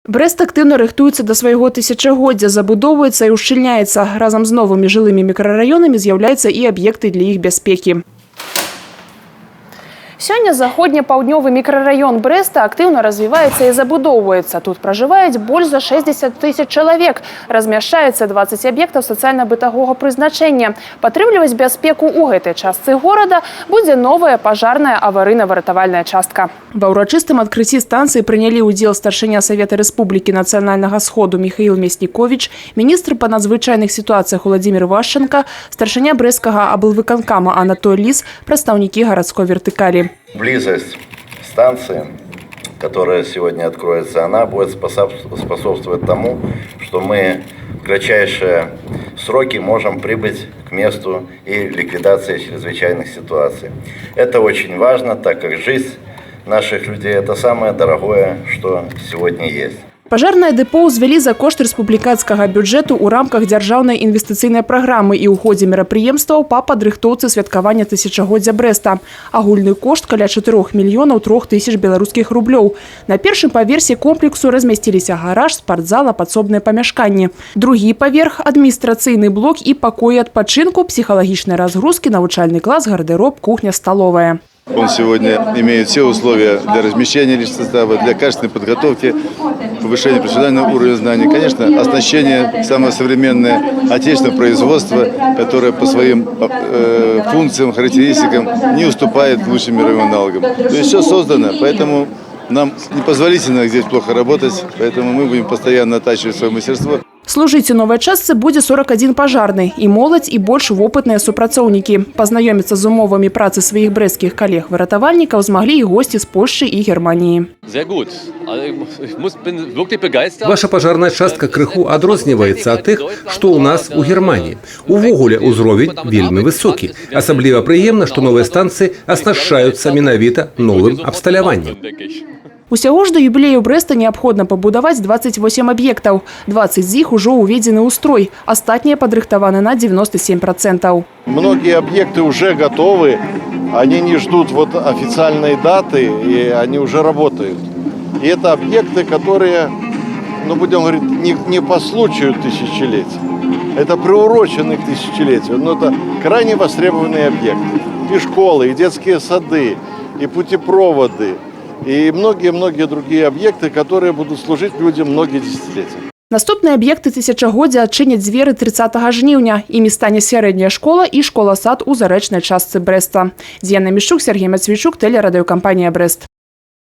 Брест активно рыхтуецца да свайго тысячагоддзя, забудоўваецца і ушчыльняецца. Разам з новымі жылымі мікрараёнамі з'яўляюцца і аб'екты для іх бяспекі. Сёння заходне-паўднёвы мікрараён Брэста актыўна развіваецца і забудоўваецца. Тут пражываюць больш за 60 тысяч чалавек. Размяшчаецца 20 аб'ектаў сацыяльна-бытавога прызначэння. Падтрымліваць бяспеку ў гэтай частцы горада будзе новая пажарная аварыйна-выратавальная частка. Ва ўрачыстым адкрыцці станцыі прынялі ўдзел старшыня Савета Рэспублікі Нацыянальнага сходу Міхаіл Мясніковіч, міністр па надзвычайных сітуацыях Уладзімір Вашчанка, старшыня брэсцкага аблвыканкама Анатоль Ліс, прадстаўнікі гарадской вертыкалі. Близость станции, которая сегодня откроется, она будет способствовать тому, что мы в кратчайшие сроки можем прибыть к месту и ликвидации чрезвычайных ситуаций. Это очень важно, так как жизнь наших людей – это самое дорогое, что сегодня есть. Пажарнае дэпо ўзвялі за кошт рэспубліканскага бюджэту ў рамках дзяржаўнай інвестыцыйнай праграмы і ў ходзе мерапрыемстваў па падрыхтоўцы святкавання тысячагоддзя Брэста. Агульны кошт каля 4 мільёнаў 3 тысяч беларускіх рублёў. На першым паверсе комплексу размясціліся гараж, спартзала, падсобныя памяшканні. Другі паверх – адміністрацыйны блок і пакоі адпачынку, псіхалагічнай разгрузкі, навучальны клас, гардэроб, кухня, сталовая. Он сегодня имеет все условия для размещения личного состава, для качественной подготовки, повышения профессионального уровня знаний. Конечно, оснащение самое современное отечественного производства, которое по своим функциям, характеристикам не уступает лучшим мировым аналогам. То есть все создано, поэтому нам непозволительно здесь плохо работать, поэтому мы будем постоянно оттачивать свое мастерство. Служыць у новай частцы будзе 41 пажарны, і моладзь, і больш вопытныя супрацоўнікі. Пазнаёміцца з умовамі працы сваіх брэсцкіх калег-выратавальнікаў змаглі і госці з Польшчы і Германіі. Ваша пажарная частка крыху адрозніваецца ад тых, што ў нас у Германіі. Увогуле ўзровень вельмі высокі. Асабліва прыемна, што новыя станцыі аснашчаюцца менавіта новым абсталяваннем. Усяго ж да юбілею Брэста неабходна пабудаваць 28 аб'ектаў. 20 з іх ужо ўведзены ў строй. Астатнія падрыхтаваны на 97%. Многие объекты уже готовы. Они не ждут официальной даты, и они уже работают. И это объекты, которые, будем говорить, не по случаю тысячелетия. Это приурочены к тысячелетию. Но это крайне востребованные объекты. И школы, и детские сады, и путепроводы. И многие-многие другие объекты, которые будут служить людям многие десятилетия. Наступныя аб'екты тысячагоддзя адчыняць дзверы 30 жніўня. Імі стане сярэдняя школа і школа-сад у зарэчнай частцы Брэста. Дзена Мішук, Сергей Мацвійчук, тэлерадыёкампанія Брэст.